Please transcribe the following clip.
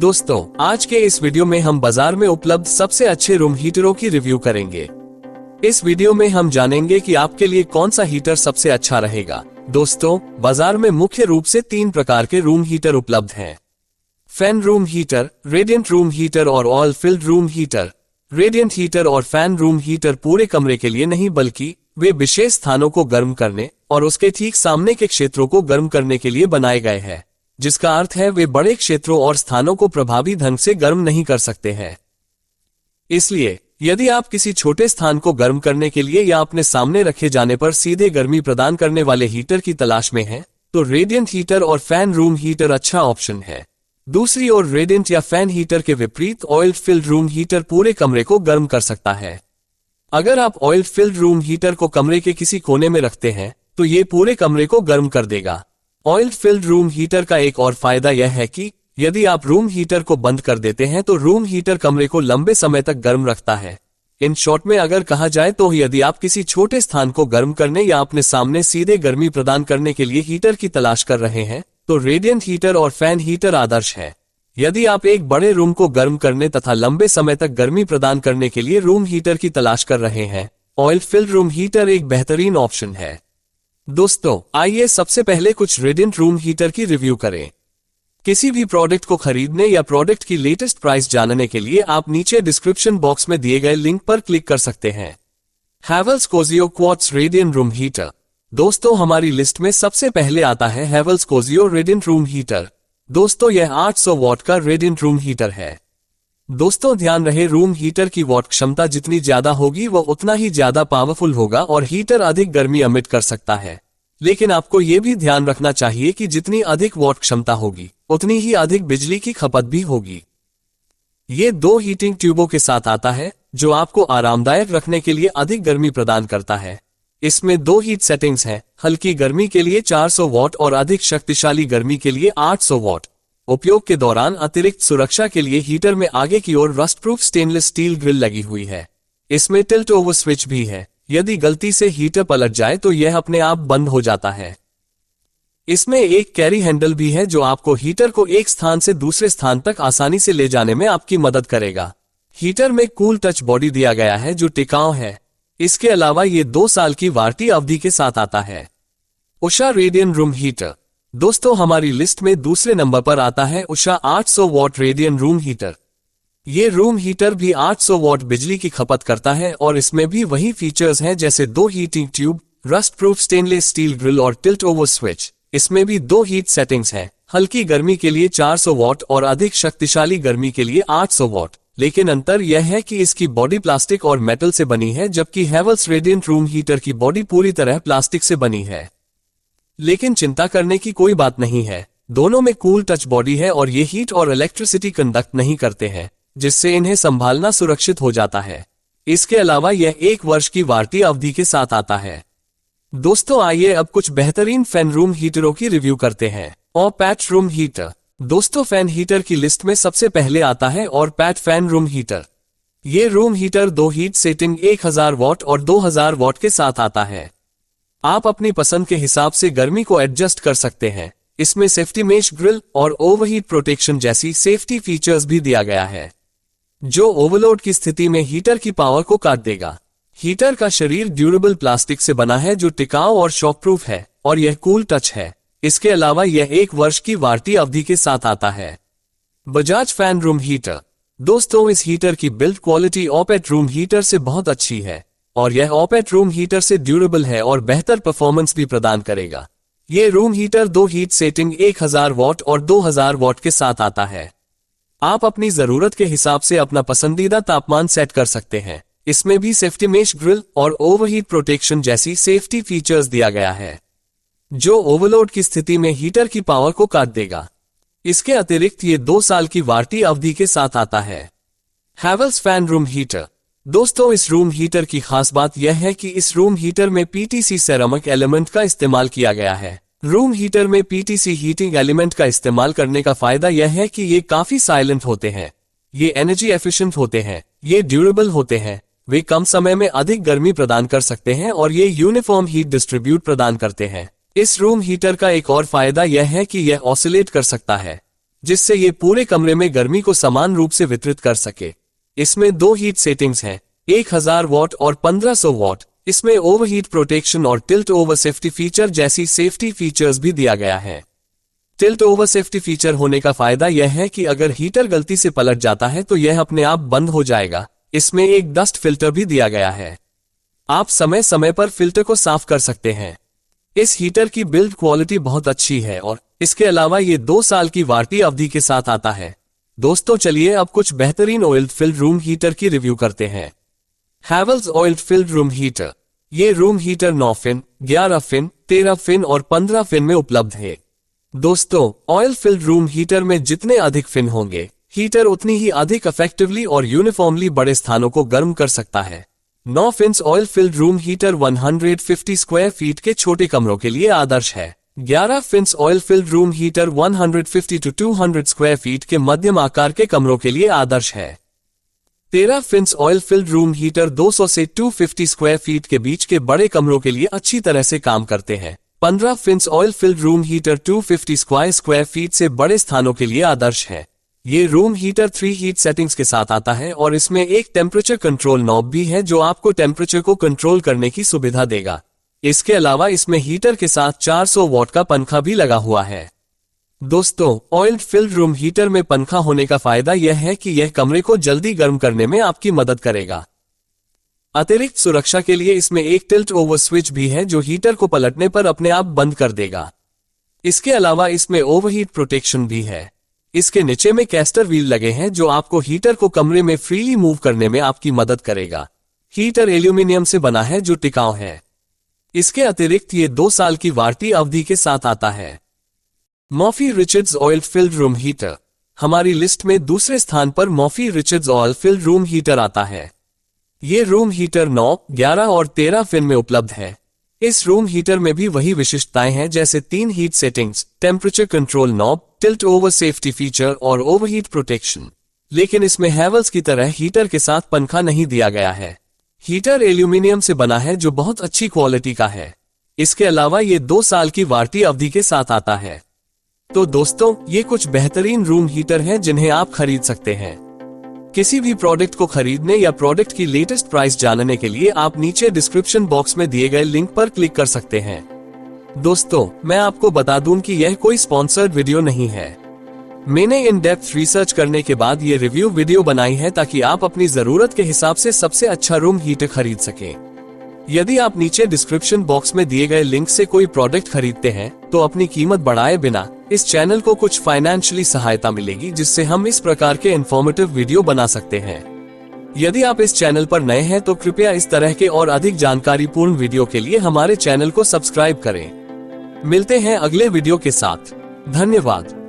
दोस्तों, आज के इस वीडियो में हम बाजार में उपलब्ध सबसे अच्छे रूम हीटरों की रिव्यू करेंगे। इस वीडियो में हम जानेंगे कि आपके लिए कौन सा हीटर सबसे अच्छा रहेगा। दोस्तों, बाजार में मुख्य रूप से 3 प्रकार के रूम हीटर उपलब्ध हैं। Fan room heater, radiant room heater और oil filled room heater. Radiant heater और फैन रूम हीटर पूरे कमरे के लिए नहीं बल्कि वे विशेष स्थानों को गर्म करने और उसके ठीक सामने के क्षेत्रों को गर्म करने के लिए बनाए गए हैं, जिसका अर्थ है वे बड़े क्षेत्रों और स्थानों को प्रभावी ढंग से गर्म नहीं कर सकते हैं। इसलिए यदि आप किसी छोटे स्थान को गर्म करने के लिए या अपने सामने रखे जाने पर सीधे गर्मी प्रदान करने वाले हीटर की तलाश में हैं, तो रेडिएंट हीटर और फैन रूम हीटर अच्छा ऑप्शन है। दूसरी ओर रेडिएंट या फैन हीटर के विपरीत ऑयल फिल्ड रूम हीटर पूरे कमरे को गर्म कर सकता है। अगर आप ऑयल फिल्ड रूम हीटर को कमरे के किसी कोने में रखते हैं तो ये पूरे कमरे को गर्म कर देगा। ऑयल फिल्ड रूम हीटर का एक और फायदा यह है कि यदि आप रूम हीटर को बंद कर देते हैं तो रूम हीटर कमरे को लंबे समय तक गर्म रखता है। इन शॉर्ट में अगर कहा जाए तो यदि आप किसी छोटे स्थान को गर्म करने या अपने सामने सीधे गर्मी प्रदान करने के लिए हीटर की तलाश कर रहे हैं तो रेडिएंट हीटर और फैन हीटर आदर्श है। यदि आप एक बड़े रूम को गर्म करने तथा लंबे समय तक गर्मी प्रदान करने के लिए रूम हीटर की तलाश कर रहे हैं, ऑयल फिल्ड रूम हीटर एक बेहतरीन ऑप्शन है। दोस्तों, आइए सबसे पहले कुछ रेडिएंट रूम हीटर की रिव्यू करें। किसी भी प्रोडक्ट को खरीदने या प्रोडक्ट की लेटेस्ट प्राइस जानने के लिए आप नीचे डिस्क्रिप्शन बॉक्स में दिए गए लिंक पर क्लिक कर सकते हैं। Havells कोजियो quartz radiant room heater. दोस्तों, हमारी लिस्ट में सबसे पहले आता है हैवेल्स कोजियो रेडिएंट रूम हीटर। दोस्तों, यह 800 वॉट का रेडिएंट रूम हीटर है। दोस्तों, ध्यान रहे, रूम हीटर की वॉट क्षमता जितनी ज्यादा होगी वह उतना ही ज्यादा पावरफुल होगा और हीटर अधिक गर्मी एमिट कर सकता है। लेकिन आपको ये भी ध्यान रखना चाहिए कि जितनी अधिक वॉट क्षमता होगी उतनी ही अधिक बिजली की खपत भी होगी। ये 2 हीटिंग ट्यूबों के साथ आता है जो आपको आरामदायक रखने के लिए अधिक गर्मी प्रदान करता है। इसमें 2 हीट सेटिंग्स हैं, हल्की गर्मी के लिए 400 वॉट और अधिक शक्तिशाली गर्मी के लिए 800 वॉट। उपयोग के दौरान अतिरिक्त सुरक्षा के लिए हीटर में आगे की ओर rust proof stainless steel grill लगी हुई है। इसमें टिल्ट ओवर स्विच भी है। यदि गलती से हीटर पलट जाए तो यह अपने आप बंद हो जाता है। इसमें एक कैरी हैंडल भी है जो आपको हीटर को एक स्थान से दूसरे स्थान तक आसानी से ले जाने में आपकी मदद करेगा। हीटर में कूल टच बॉडी दिया गया है जो टिकाऊ है। इसके अलावा ये 2 साल की वारंटी अवधि के साथ आता है। Usha radiant room heater. दोस्तों, हमारी लिस्ट में दूसरे नंबर पर आता है Usha 800 what radiant room heater. ये रूम हीटर भी 800 वॉट बिजली की खपत करता है और इसमें भी वही फीचर्स हैं जैसे 2 heating tube, rust proof stainless steel grill और टिल्ट ओवर स्विच। इसमें भी 2 हीट सेटिंग्स हैं, हल्की गर्मी के लिए 400 वॉट और अधिक शक्तिशाली गर्मी के लिए 800 वॉट। लेकिन अंतर यह है कि इसकी बॉडी प्लास्टिक और मेटल से बनी है जबकि हैवेल्स रेडिएंट रूम हीटर की बॉडी पूरी तरह प्लास्टिक से बनी है। लेकिन चिंता करने की कोई बात नहीं है, दोनों में कूल टच बॉडी है और ये हीट और इलेक्ट्रिसिटी कंडक्ट नहीं करते हैं, जिससे इन्हें संभालना सुरक्षित हो जाता है। इसके अलावा यह 1 वर्ष की वारंटी अवधि के साथ आता है। दोस्तों, आइए अब कुछ बेहतरीन फैन रूम हीटरों की रिव्यू करते हैं। और पैच रूम हीटर। दोस्तों, फैन हीटर की लिस्ट में सबसे पहले आता है और पैट फैन रूम हीटर। ये room heater 2 heat setting 1000 what और 2000 वॉट के साथ आता है। आप अपनी पसंद के हिसाब से गर्मी को एडजस्ट कर सकते हैं। इसमें सेफ्टी मेश ग्रिल और ओवरहीट प्रोटेक्शन जैसी सेफ्टी फीचर्स भी दिया गया है, जो ओवरलोड की स्थिति में हीटर की पावर को काट देगा। हीटर का शरीर ड्यूरेबल प्लास्टिक से बना है जो टिकाऊ और शॉकप्रूफ है और यह कूल टच है। इसके अलावा यह 1 वर्ष की वारंटी अवधि के साथ आता है। Bajaj fan room heater. दोस्तों, इस हीटर की बिल्ड क्वालिटी ऑपेट रूम हीटर से बहुत अच्छी है और यह ऑपेट रूम हीटर से ड्यूरेबल है और बेहतर परफॉर्मेंस भी प्रदान करेगा। ये room heater 2 heat setting 1000 what और 2000 वॉट के साथ आता है। आप अपनी जरूरत के हिसाब से अपना पसंदीदा तापमान सेट कर सकते हैं। इसमें भी सेफ्टी मेश ग्रिल और ओवरहीट प्रोटेक्शन जैसी सेफ्टी फीचर्स दिया गया है, जो ओवरलोड की स्थिति में हीटर की पावर को काट देगा। इसके अतिरिक्त ये 2 साल की वारंटी अवधि के साथ आता है। Havells fan room heater. दोस्तों, इस रूम हीटर की खास बात यह है कि इस रूम हीटर में पीटीसी सेरामिक एलिमेंट का इस्तेमाल किया गया है। रूम हीटर में पीटीसी हीटिंग एलिमेंट का इस्तेमाल करने का फायदा यह है कि ये काफी साइलेंट होते हैं, ये एनर्जी एफिशिएंट होते हैं, ये ड्यूरेबल होते हैं, वे कम समय में अधिक गर्मी प्रदान कर सकते हैं और ये यूनिफॉर्म हीट डिस्ट्रीब्यूट प्रदान करते हैं। इस रूम हीटर का एक और फायदा यह है कि यह ऑसिलेट कर सकता है। जिससे ये पूरे कमरे में गर्मी को समान रूप से वितरित कर सके। इसमें 2 हीट सेटिंग्स हैं, 1000 वॉट और 1500 वॉट। इसमें ओवरहीट प्रोटेक्शन और टिल्ट ओवर सेफ्टी फीचर जैसी सेफ्टी फीचर्स भी दिया गया है। टिल्ट ओवर सेफ्टी फीचर होने का फायदा यह है कि अगर हीटर गलती से पलट जाता है तो यह अपने आप बंद हो जाएगा। इसमें एक डस्ट फिल्टर भी दिया गया है, आप समय समय पर फिल्टर को साफ कर सकते हैं। इस हीटर की बिल्ड क्वालिटी बहुत अच्छी है और इसके अलावा ये 2 साल की वारंटी अवधि के साथ आता है। दोस्तों चलिए अब कुछ बेहतरीन ऑयल फिल्ड रूम हीटर की रिव्यू करते हैं। Havells oil filled room heater. ये room heater 9 fin, 11 fin, 13 fin और 15 फिन में उपलब्ध है। दोस्तों ऑयल फिल्ड रूम हीटर में जितने अधिक फिन होंगे, हीटर उतनी ही अधिक इफेक्टिवली और यूनिफॉर्मली बड़े स्थानों को गर्म कर सकता है। 9 fins oil filled room heater 150 square feet के छोटे कमरों के लिए आदर्श है। 11 fins oil filled room heater 150 to 200 square feet के मध्यम आकार के कमरों के लिए आदर्श है। 13 fins oil filled room heater 200 से 250 स्क्वायर फीट के बीच के बड़े कमरों के लिए अच्छी तरह से काम करते हैं। 15 fins oil filled room heater 250 square feet से बड़े स्थानों के लिए आदर्श है। ये रूम हीटर 3 हीट सेटिंग्स के साथ आता है और इसमें एक टेम्परेचर कंट्रोल नॉब भी है जो आपको टेम्परेचर को कंट्रोल करने की सुविधा देगा। इसके अलावा इसमें हीटर के साथ 400 वॉट का पंखा भी लगा हुआ है। दोस्तों ऑयल फिल्ड रूम हीटर में पंखा होने का फायदा यह है कि यह कमरे को जल्दी गर्म करने में आपकी मदद करेगा। अतिरिक्त सुरक्षा के लिए इसमें एक टिल्ट ओवर स्विच भी है जो हीटर को पलटने पर अपने आप बंद कर देगा। इसके अलावा इसमें ओवरहीट प्रोटेक्शन भी है। इसके नीचे में कैस्टर व्हील लगे हैं जो आपको हीटर को कमरे में फ्रीली मूव करने में आपकी मदद करेगा। हीटर एल्यूमिनियम से बना है जो टिकाऊ है। इसके अतिरिक्त ये 2 साल की वारंटी अवधि के साथ आता है। Murphy Richards oil filled room heater. हमारी लिस्ट में दूसरे स्थान पर Murphy Richards oil filled room heater आता है। ये रूम हीटर 9, 11 और 13 फिन में उपलब्ध है। इस रूम हीटर में भी वही विशिष्टताएं हैं जैसे 3 heat settings, temperature control knob, tilt over safety feature और ओवरहीट प्रोटेक्शन। लेकिन इसमें हैवेल्स की तरह हीटर के साथ पंखा नहीं दिया गया है। हीटर एल्यूमिनियम से बना है जो बहुत अच्छी क्वालिटी का है। इसके अलावा ये 2 साल की वारंटी अवधि के साथ आता है। तो दोस्तों ये कुछ बेहतरीन रूम हीटर हैं जिन्हें आप खरीद सकते हैं। किसी भी प्रोडक्ट को खरीदने या प्रोडक्ट की लेटेस्ट प्राइस जानने के लिए आप नीचे डिस्क्रिप्शन बॉक्स में दिए गए लिंक पर क्लिक कर सकते हैं। दोस्तों मैं आपको बता दूं कि यह कोई स्पॉन्सर्ड वीडियो नहीं है। मैंने इन डेप्थ रिसर्च करने के बाद ये रिव्यू वीडियो बनाई है ताकि आप अपनी जरूरत के हिसाब से सबसे अच्छा रूम हीटर खरीद सकें। यदि आप नीचे डिस्क्रिप्शन बॉक्स में दिए गए लिंक से कोई प्रोडक्ट खरीदते हैं तो अपनी कीमत बढ़ाए बिना इस चैनल को कुछ फाइनेंशियली सहायता मिलेगी जिससे हम इस प्रकार के इंफॉर्मेटिव वीडियो बना सकते हैं। यदि आप इस चैनल पर नए हैं तो कृपया इस तरह के और अधिक जानकारीपूर्ण वीडियो के लिए हमारे चैनल को सब्सक्राइब करें। मिलते हैं अगले वीडियो के साथ। धन्यवाद।